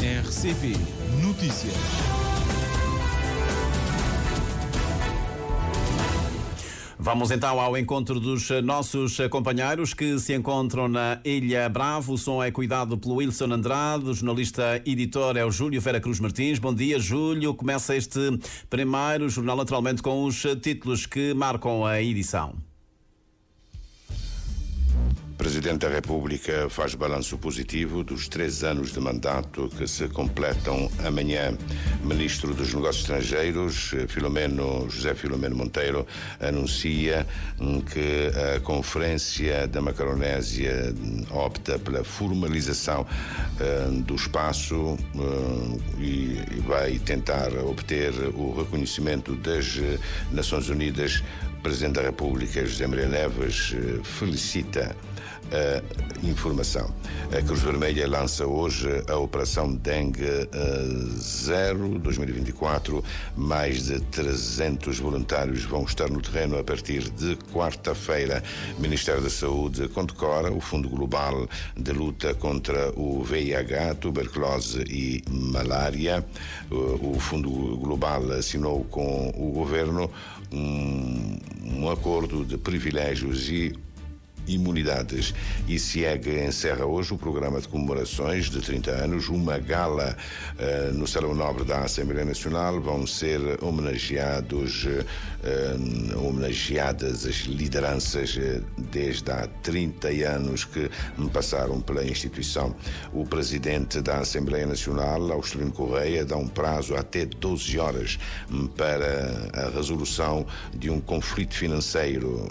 RCP Notícias. Vamos então ao encontro dos nossos companheiros que se encontram na Ilha Bravo. O som é cuidado pelo Wilson Andrade, o jornalista editor é o Júlio Vera Cruz Martins. Bom dia, Júlio. Começa este primeiro jornal naturalmente com os títulos que marcam a edição. O Presidente da República faz balanço positivo dos 3 anos de mandato que se completam amanhã. Ministro dos Negócios Estrangeiros, José Filomeno Monteiro, anuncia que a Conferência da Macaronésia opta pela formalização do espaço e vai tentar obter o reconhecimento das Nações Unidas. O Presidente da República, José Maria Neves, felicita a informação. A Cruz Vermelha lança hoje a Operação Dengue Zero 2024. Mais de 300 voluntários vão estar no terreno a partir de quarta-feira. O Ministério da Saúde condecora o Fundo Global de Luta contra o VIH, tuberculose e malária. O Fundo Global assinou com o governo um acordo de privilégios e imunidades. ICIEG encerra hoje o programa de comemorações de 30 anos. Uma gala no Salão Nobre da Assembleia Nacional. Vão ser homenageadas as lideranças desde há 30 anos que passaram pela instituição. O presidente da Assembleia Nacional, Austelino Correia, dá um prazo até 12 horas para a resolução de um conflito financeiro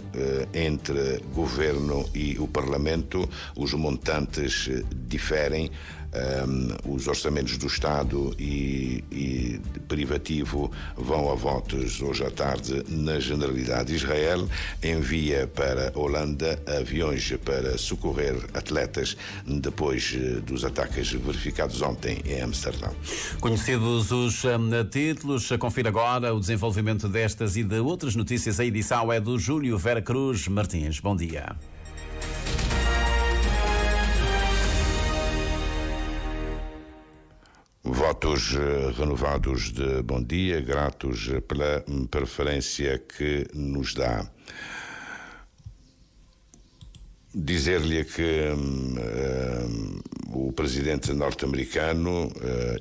entre governo e o Parlamento. Os montantes diferem. Os orçamentos do Estado e privativo vão a votos hoje à tarde na Generalidade. Israel envia para a Holanda aviões para socorrer atletas depois dos ataques verificados ontem em Amsterdão. Conhecidos os títulos, confira agora o desenvolvimento destas e de outras notícias. A edição é do Júlio Vera Cruz Martins. Bom dia. Votos renovados de bom dia, gratos pela preferência que nos dá. Dizer-lhe que o presidente norte-americano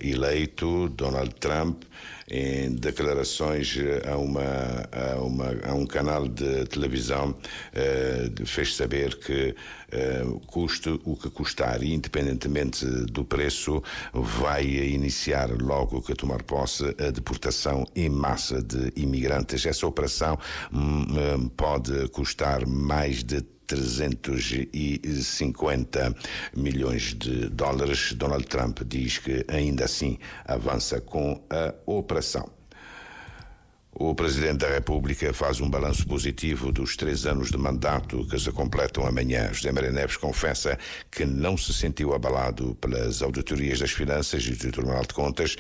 eleito, Donald Trump, em declarações a um canal de televisão, fez saber que custe o que custar, e independentemente do preço, vai iniciar logo que tomar posse a deportação em massa de imigrantes. Essa operação pode custar mais de 350 milhões de dólares. Donald Trump diz que ainda assim avança com a operação. O Presidente da República faz um balanço positivo dos 3 anos de mandato que se completam amanhã. José Maria Neves confessa que não se sentiu abalado pelas auditorias das finanças e do Tribunal de Contas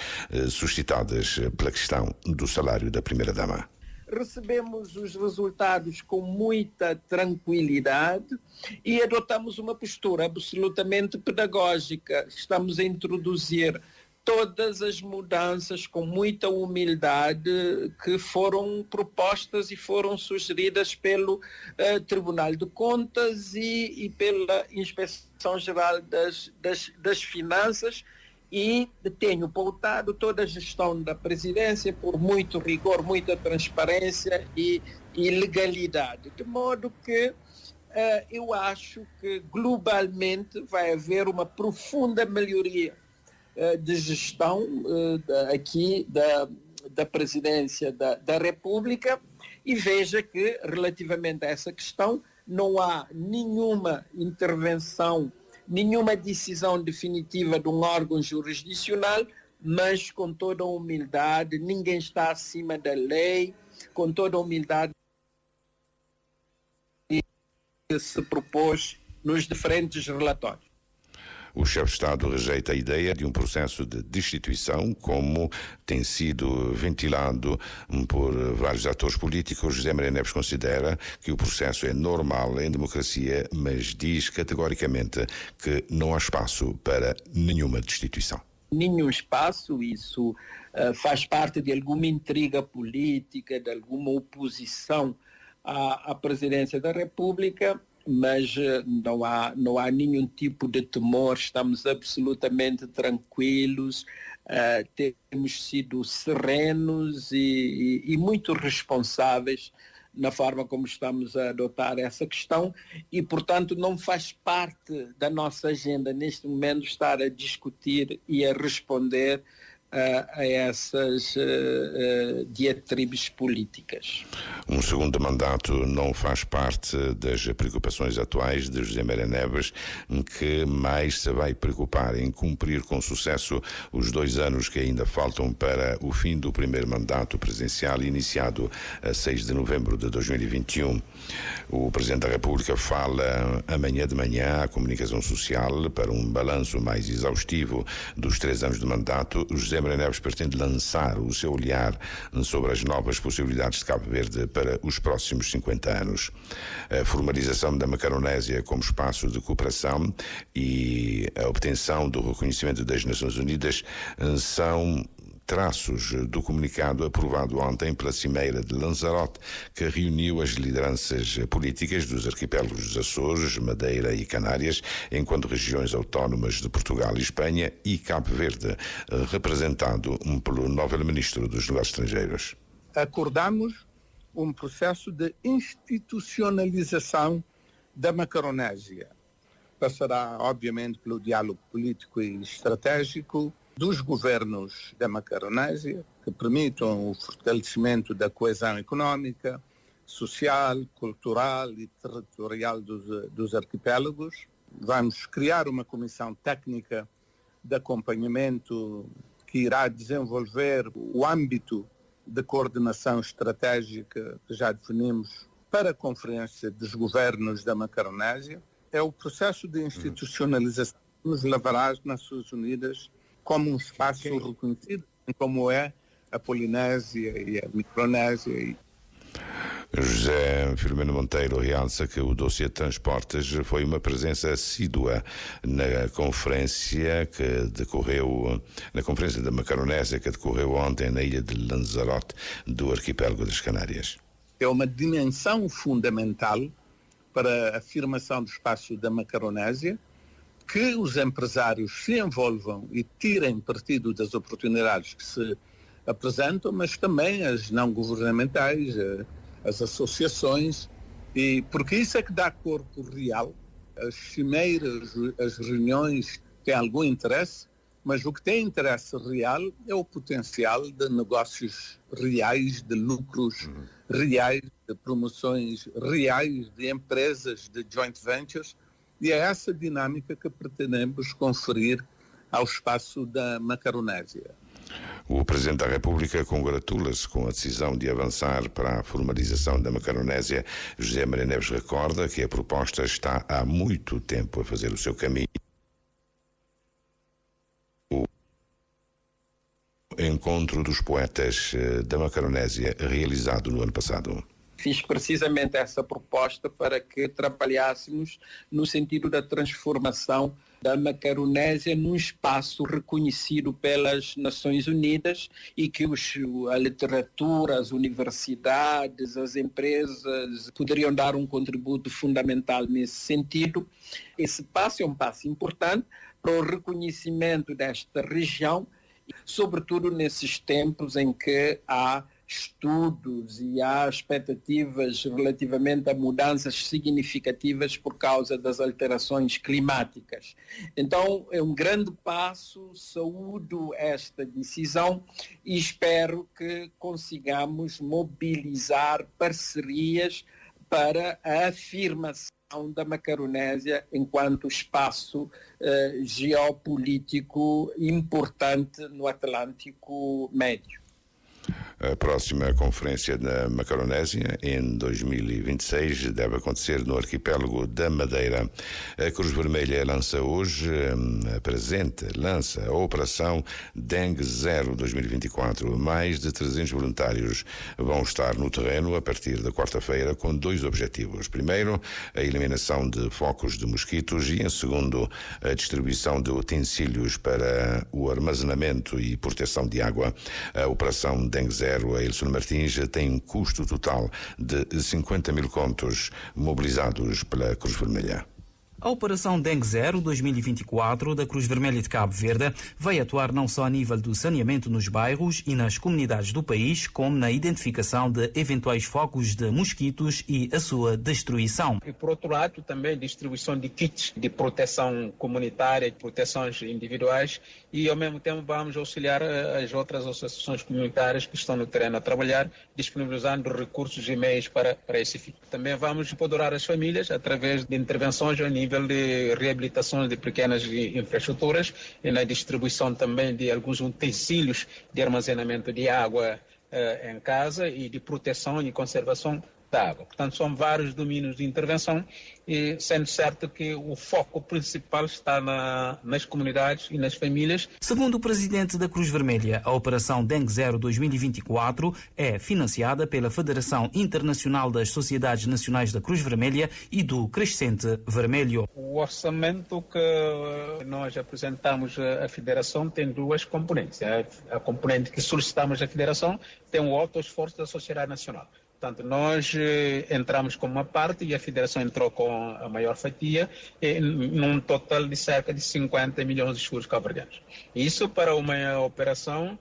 suscitadas pela questão do salário da Primeira-Dama. Recebemos os resultados com muita tranquilidade e adotamos uma postura absolutamente pedagógica. Estamos a introduzir todas as mudanças com muita humildade que foram propostas e foram sugeridas pelo Tribunal de Contas e pela Inspeção Geral das Finanças. E tenho pautado toda a gestão da presidência por muito rigor, muita transparência e legalidade. De modo que eu acho que globalmente vai haver uma profunda melhoria de gestão aqui da presidência da República, e veja que relativamente a essa questão não há nenhuma intervenção, nenhuma decisão definitiva de um órgão jurisdicional, mas com toda a humildade, ninguém está acima da lei, com toda a humildade que se propôs nos diferentes relatórios. O chefe de Estado rejeita a ideia de um processo de destituição, como tem sido ventilado por vários atores políticos. José Maria Neves considera que o processo é normal em democracia, mas diz categoricamente que não há espaço para nenhuma destituição. nenhum espaço. Isso faz parte de alguma intriga política, de alguma oposição à presidência da República, mas não há nenhum tipo de temor, estamos absolutamente tranquilos, temos sido serenos e muito responsáveis na forma como estamos a adotar essa questão e, portanto, não faz parte da nossa agenda neste momento estar a discutir e a responder a essas diatribes políticas. Um segundo mandato não faz parte das preocupações atuais de José Maria Neves, que mais se vai preocupar em cumprir com sucesso os 2 anos que ainda faltam para o fim do primeiro mandato presidencial iniciado a 6 de novembro de 2021. O Presidente da República fala amanhã de manhã à comunicação social para um balanço mais exaustivo dos 3 anos de mandato. José Maria Neves pretende lançar o seu olhar sobre as novas possibilidades de Cabo Verde para os próximos 50 anos. A formalização da Macaronésia como espaço de cooperação e a obtenção do reconhecimento das Nações Unidas são traços do comunicado aprovado ontem pela Cimeira de Lanzarote, que reuniu as lideranças políticas dos arquipélagos dos Açores, Madeira e Canárias, enquanto regiões autónomas de Portugal e Espanha, e Cabo Verde, representado pelo novo ministro dos Negócios Estrangeiros. Acordamos um processo de institucionalização da Macaronésia. Passará, obviamente, pelo diálogo político e estratégico dos governos da Macaronésia, que permitam o fortalecimento da coesão económica, social, cultural e territorial dos arquipélagos. Vamos criar uma comissão técnica de acompanhamento que irá desenvolver o âmbito de coordenação estratégica que já definimos para a Conferência dos Governos da Macaronésia. É o processo de institucionalização que nos levará às Nações Unidas como um espaço reconhecido, como é a Polinésia e a Micronésia. José Filomeno Monteiro realça que o dossiê de transportes foi uma presença assídua na conferência da Macaronésia que decorreu ontem na ilha de Lanzarote, do arquipélago das Canárias. É uma dimensão fundamental para a afirmação do espaço da Macaronésia, que os empresários se envolvam e tirem partido das oportunidades que se apresentam, mas também as não governamentais, as associações, e porque isso é que dá corpo real. As cimeiras, as reuniões têm algum interesse, mas o que tem interesse real é o potencial de negócios reais, de lucros reais, de promoções reais, de empresas, de joint ventures. E é essa dinâmica que pretendemos conferir ao espaço da Macaronésia. O Presidente da República congratula-se com a decisão de avançar para a formalização da Macaronésia. José Maria Neves recorda que a proposta está há muito tempo a fazer o seu caminho. O Encontro dos Poetas da Macaronésia, realizado no ano passado. Fiz precisamente essa proposta para que trabalhássemos no sentido da transformação da Macaronésia num espaço reconhecido pelas Nações Unidas e que a literatura, as universidades, as empresas poderiam dar um contributo fundamental nesse sentido. Esse passo é um passo importante para o reconhecimento desta região, sobretudo nesses tempos em que há estudos e há expectativas relativamente a mudanças significativas por causa das alterações climáticas. Então, é um grande passo, saúdo esta decisão e espero que consigamos mobilizar parcerias para a afirmação da Macaronésia enquanto espaço geopolítico importante no Atlântico Médio. A próxima conferência da Macaronésia, em 2026, deve acontecer no arquipélago da Madeira. A Cruz Vermelha lança a Operação Dengue Zero 2024. Mais de 300 voluntários vão estar no terreno a partir da quarta-feira com 2 objetivos. Primeiro, a eliminação de focos de mosquitos e, em segundo, a distribuição de utensílios para o armazenamento e proteção de água. A Operação Dengue Zero a Ilson Martins tem um custo total de 50 mil contos mobilizados pela Cruz Vermelha. A Operação Dengue Zero 2024 da Cruz Vermelha de Cabo Verde vai atuar não só a nível do saneamento nos bairros e nas comunidades do país, como na identificação de eventuais focos de mosquitos e a sua destruição. E, por outro lado, também distribuição de kits de proteção comunitária, de proteções individuais, e ao mesmo tempo vamos auxiliar as outras associações comunitárias que estão no terreno a trabalhar, disponibilizando recursos e meios para esse fim. Também vamos empoderar as famílias através de intervenções ao nível de reabilitação de pequenas infraestruturas e na distribuição também de alguns utensílios de armazenamento de água em casa e de proteção e conservação da água. Portanto, são vários domínios de intervenção, e sendo certo que o foco principal está nas comunidades e nas famílias. Segundo o presidente da Cruz Vermelha, a Operação Dengue Zero 2024 é financiada pela Federação Internacional das Sociedades Nacionais da Cruz Vermelha e do Crescente Vermelho. O orçamento que nós apresentamos à Federação tem 2 componentes. A componente que solicitamos à Federação tem o alto esforço da sociedade nacional. Portanto, nós entramos com uma parte e a Federação entrou com a maior fatia, num total de cerca de 50 milhões de escudos cabo-verdianos. Isso para uma operação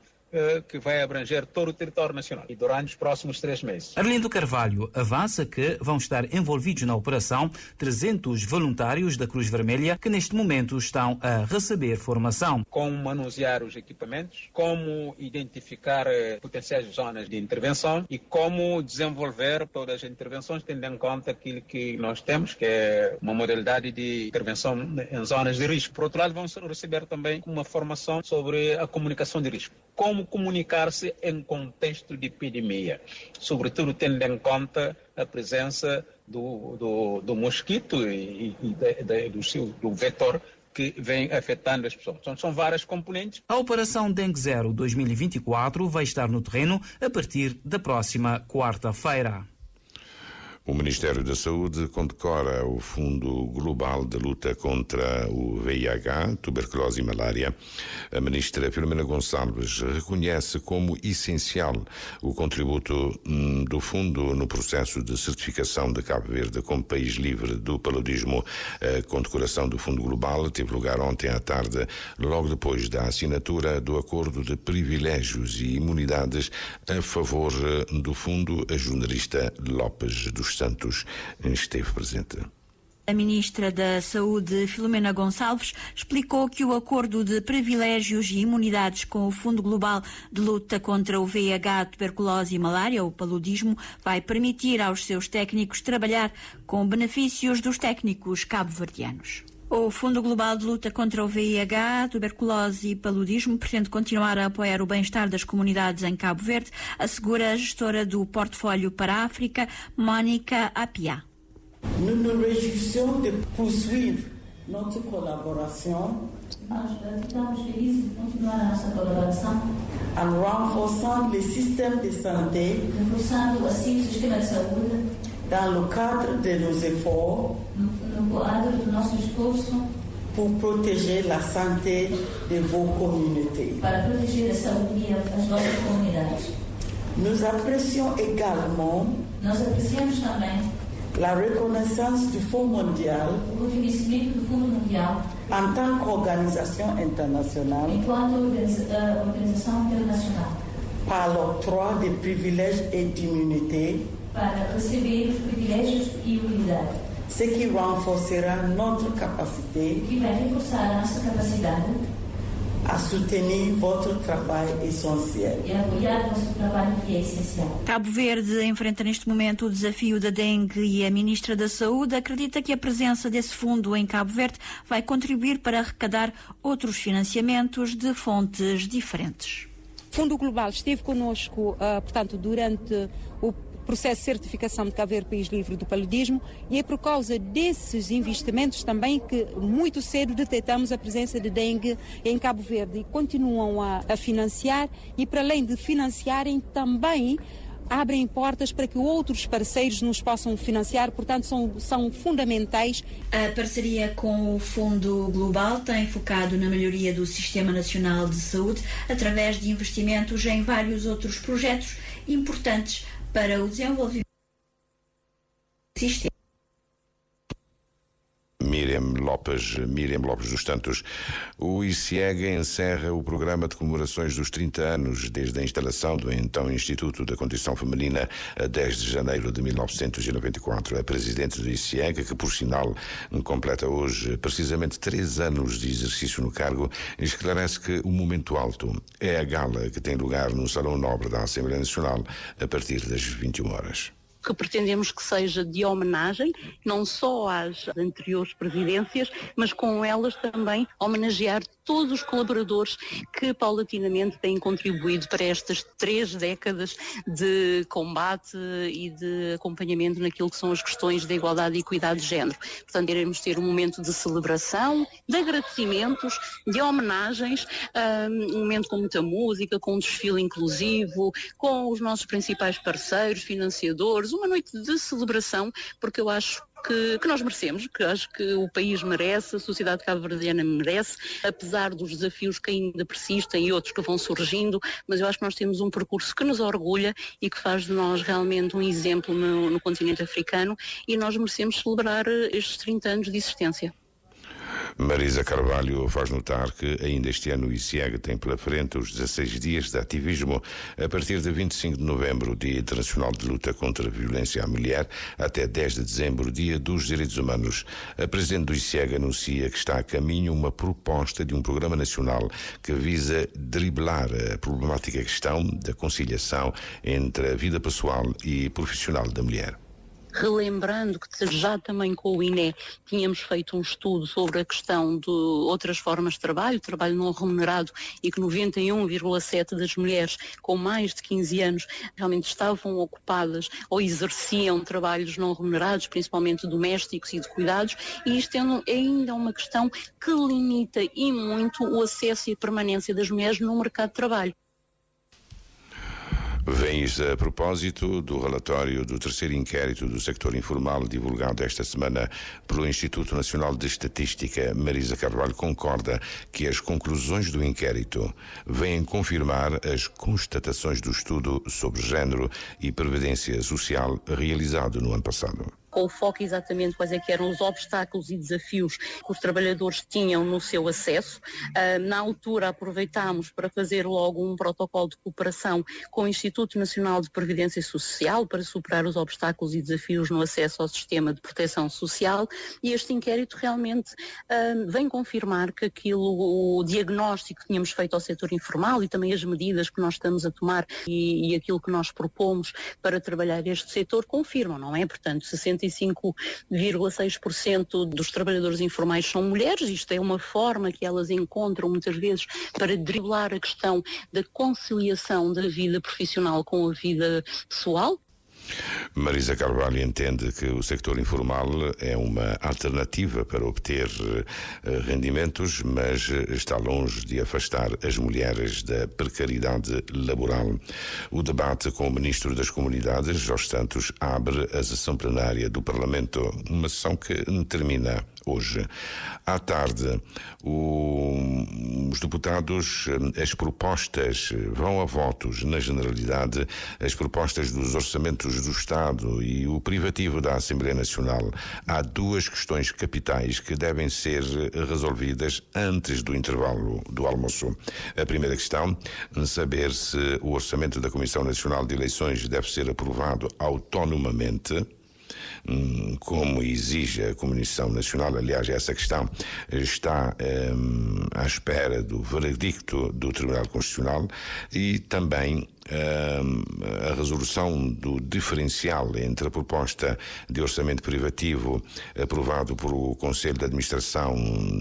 que vai abranger todo o território nacional e durante os próximos 3 meses. Arlindo Carvalho avança que vão estar envolvidos na operação 300 voluntários da Cruz Vermelha que neste momento estão a receber formação. Como manusear os equipamentos, como identificar potenciais zonas de intervenção e como desenvolver todas as intervenções tendo em conta aquilo que nós temos, que é uma modalidade de intervenção em zonas de risco. Por outro lado, vamos receber também uma formação sobre a comunicação de risco. Como comunicar-se em contexto de epidemia, sobretudo tendo em conta a presença do mosquito e do vetor que vem afetando as pessoas. Então, são várias componentes. A Operação Dengue Zero 2024 vai estar no terreno a partir da próxima quarta-feira. O Ministério da Saúde condecora o Fundo Global de Luta contra o VIH, tuberculose e malária. A ministra Filomena Gonçalves reconhece como essencial o contributo do fundo no processo de certificação de Cabo Verde como país livre do paludismo. A condecoração do Fundo Global teve lugar ontem à tarde, logo depois da assinatura do acordo de privilégios e imunidades a favor do fundo. A jornalista Lopes dos Santos esteve presente. A ministra da Saúde, Filomena Gonçalves, explicou que o acordo de privilégios e imunidades com o Fundo Global de Luta contra o VIH, tuberculose e malária, o paludismo, vai permitir aos seus técnicos trabalhar com benefícios dos técnicos cabo-verdianos. O Fundo Global de Luta contra o VIH, tuberculose e paludismo pretende continuar a apoiar o bem-estar das comunidades em Cabo Verde, assegura a gestora do portfólio para a África, Mónica Apia. Nous nous réjouissons de poursuivre notre collaboration Nós ficamos felizes de continuar a nossa colaboração en renforçant les systèmes de santé reforçando assim o sistema de saúde dans le cadre de nos efforts no quadro do nosso esforço pour protéger la santé de vos communautés. para proteger a saúde e as nossas comunidades. Nous apprécions également Nós apreciamos também la reconnaissance du Fonds mondial o reconhecimento do Fundo Mundial en tant qu'organisation internationale enquanto organização internacional par l'octroi des privilèges et d'immunités, para receber os privilégios e imunidade, ce qui renforcera notre capacité que vai reforçar a nossa capacidade à soutenir votre travail essentiel. e apoiar o nosso trabalho que é essencial. Cabo Verde enfrenta neste momento o desafio da dengue e a ministra da Saúde acredita que a presença desse fundo em Cabo Verde vai contribuir para arrecadar outros financiamentos de fontes diferentes. O Fundo Global esteve connosco, portanto, durante o processo de certificação de Cabo Verde País Livre do Paludismo, e é por causa desses investimentos também que muito cedo detectamos a presença de dengue em Cabo Verde e continuam a financiar, e para além de financiarem também abrem portas para que outros parceiros nos possam financiar, portanto são fundamentais. A parceria com o Fundo Global tem focado na melhoria do Sistema Nacional de Saúde através de investimentos em vários outros projetos importantes para o desenvolvimento do sistema. Miriam Lopes dos Santos. O ICIEG encerra o programa de comemorações dos 30 anos desde a instalação do então Instituto da Condição Feminina a 10 de janeiro de 1994. A presidente do ICIEG, que por sinal completa hoje precisamente 3 anos de exercício no cargo, esclarece que o momento alto é a gala que tem lugar no Salão Nobre da Assembleia Nacional a partir das 21 horas. Que pretendemos que seja de homenagem, não só às anteriores presidências, mas com elas também homenagear todos os colaboradores que paulatinamente têm contribuído para estas 3 décadas de combate e de acompanhamento naquilo que são as questões da igualdade e equidade de género. Portanto, iremos ter um momento de celebração, de agradecimentos, de homenagens, um momento com muita música, com um desfile inclusivo, com os nossos principais parceiros, financiadores, uma noite de celebração, porque eu acho que nós merecemos, que acho que o país merece, a sociedade cabo-verdiana merece, apesar dos desafios que ainda persistem e outros que vão surgindo, mas eu acho que nós temos um percurso que nos orgulha e que faz de nós realmente um exemplo no continente africano, e nós merecemos celebrar estes 30 anos de existência. Marisa Carvalho faz notar que ainda este ano o ICIEG tem pela frente os 16 dias de ativismo a partir de 25 de novembro, Dia Internacional de Luta contra a Violência à Mulher, até 10 de dezembro, Dia dos Direitos Humanos. A presidente do ICIEG anuncia que está a caminho uma proposta de um programa nacional que visa driblar a problemática questão da conciliação entre a vida pessoal e profissional da mulher. Relembrando que já também com o INE tínhamos feito um estudo sobre a questão de outras formas de trabalho não remunerado, e que 91,7% das mulheres com mais de 15 anos realmente estavam ocupadas ou exerciam trabalhos não remunerados, principalmente domésticos e de cuidados, e isto é ainda uma questão que limita e muito o acesso e a permanência das mulheres no mercado de trabalho. Vem isto a propósito do relatório do 3º inquérito do sector informal divulgado esta semana pelo Instituto Nacional de Estatística. Marisa Carvalho concorda que as conclusões do inquérito vêm confirmar as constatações do estudo sobre género e previdência social realizado no ano passado. Com o foco exatamente quais é que eram os obstáculos e desafios que os trabalhadores tinham no seu acesso. Na altura aproveitámos para fazer logo um protocolo de cooperação com o Instituto Nacional de Previdência Social para superar os obstáculos e desafios no acesso ao sistema de proteção social, e este inquérito realmente vem confirmar que o diagnóstico que tínhamos feito ao setor informal e também as medidas que nós estamos a tomar e aquilo que nós propomos para trabalhar este setor confirmam, não é? Portanto, 65,6% dos trabalhadores informais são mulheres. Isto é uma forma que elas encontram muitas vezes para driblar a questão da conciliação da vida profissional com a vida pessoal. Marisa Carvalho entende que o sector informal é uma alternativa para obter rendimentos, mas está longe de afastar as mulheres da precariedade laboral. O debate com o Ministro das Comunidades, Jorge Santos, abre a sessão plenária do Parlamento, uma sessão que termina hoje. À tarde, os deputados, as propostas vão a votos, na generalidade, as propostas dos orçamentos do Estado e o privativo da Assembleia Nacional. Há 2 questões capitais que devem ser resolvidas antes do intervalo do almoço. A primeira questão, saber se o orçamento da Comissão Nacional de Eleições deve ser aprovado autonomamente, como exige a Comissão Nacional. Aliás, essa questão está à espera do veredicto do Tribunal Constitucional, e também a resolução do diferencial entre a proposta de orçamento privativo aprovado pelo Conselho de Administração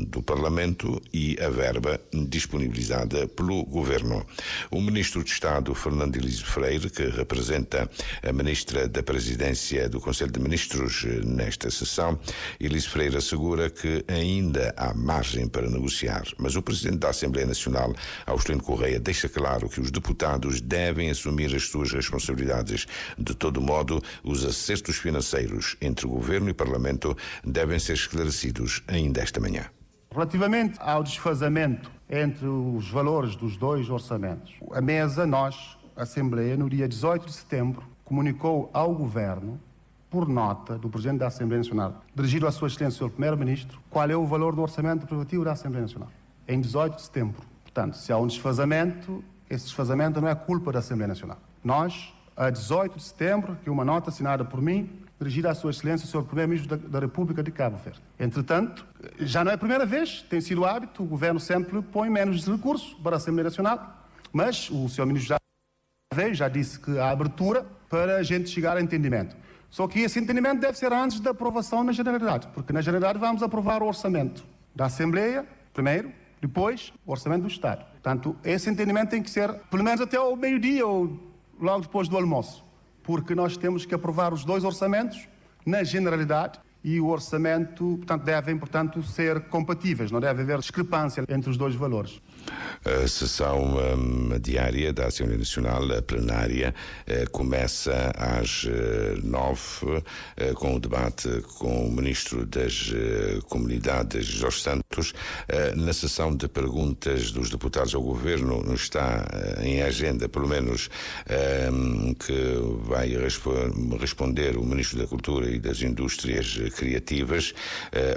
do Parlamento e a verba disponibilizada pelo Governo. O Ministro de Estado, Fernando Elísio Freire, que representa a Ministra da Presidência do Conselho de Ministros nesta sessão, Elísio Freire assegura que ainda há margem para negociar, mas o Presidente da Assembleia Nacional, Austelino Correia, deixa claro que os deputados devem assumir as suas responsabilidades. De todo modo, os acertos financeiros entre Governo e Parlamento devem ser esclarecidos ainda esta manhã. Relativamente ao desfazamento entre os valores dos dois orçamentos, a mesa, nós, a Assembleia, no dia 18 de setembro, comunicou ao Governo, por nota do Presidente da Assembleia Nacional, dirigido à Sua Excelência, o Sr. Primeiro-Ministro, qual é o valor do orçamento privativo da Assembleia Nacional. Em 18 de setembro. Portanto, se há um desfazamento, esse desfazamento não é culpa da Assembleia Nacional. Nós, a 18 de setembro, que uma nota assinada por mim, dirigida à Sua Excelência, o Sr. Primeiro-Ministro da República de Cabo Verde. Entretanto, já não é a primeira vez, tem sido hábito, o Governo sempre põe menos recursos para a Assembleia Nacional, mas o Sr. Ministro já disse que há abertura para a gente chegar a entendimento. Só que esse entendimento deve ser antes da aprovação na Generalidade, porque na Generalidade vamos aprovar o orçamento da Assembleia, primeiro, depois o orçamento do Estado. Portanto, esse entendimento tem que ser, pelo menos até ao meio-dia ou logo depois do almoço, porque nós temos que aprovar os dois orçamentos na Generalidade e o orçamento, portanto, devem, ser compatíveis, não deve haver discrepância entre os dois valores. A sessão diária da Assembleia Nacional, a plenária, começa às 9 com o debate com o Ministro das Comunidades, Jorge Santos. Na sessão de perguntas dos deputados ao Governo está em agenda, pelo menos, que vai responder o Ministro da Cultura e das Indústrias Criativas,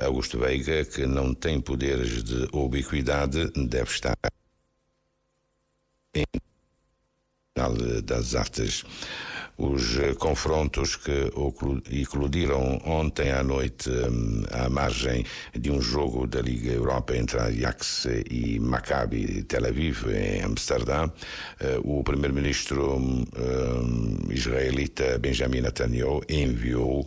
Augusto Veiga, que não tem poderes de ubiquidade, deve estar em das Artes. Os confrontos que eclodiram ontem à noite à margem de um jogo da Liga Europa entre Ajax e Maccabi Tel Aviv, em Amsterdã. O primeiro-ministro israelita Benjamin Netanyahu enviou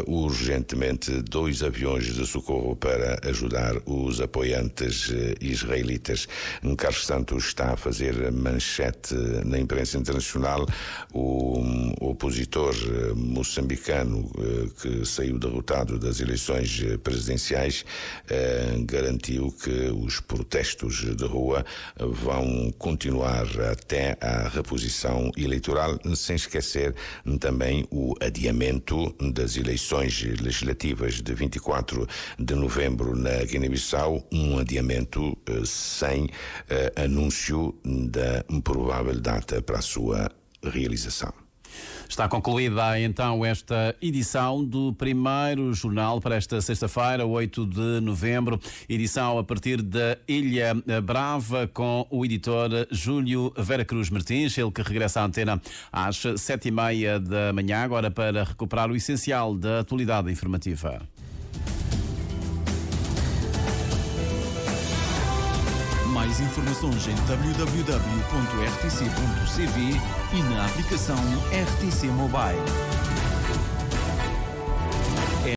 urgentemente 2 aviões de socorro para ajudar os apoiantes israelitas. Carlos Santos está a fazer manchete na imprensa internacional. O opositor moçambicano que saiu derrotado das eleições presidenciais garantiu que os protestos de rua vão continuar até a reposição eleitoral, sem esquecer também o adiamento das eleições legislativas de 24 de novembro na Guiné-Bissau, um adiamento sem anúncio da provável data para a sua realização. Está concluída então esta edição do primeiro jornal para esta sexta-feira, 8 de novembro. Edição a partir da Ilha Brava com o editor Júlio Vera Cruz Martins, ele que regressa à antena às 7h30 da manhã, agora para recuperar o essencial da atualidade informativa. Mais informações em www.rtc.cv e na aplicação RTC Mobile.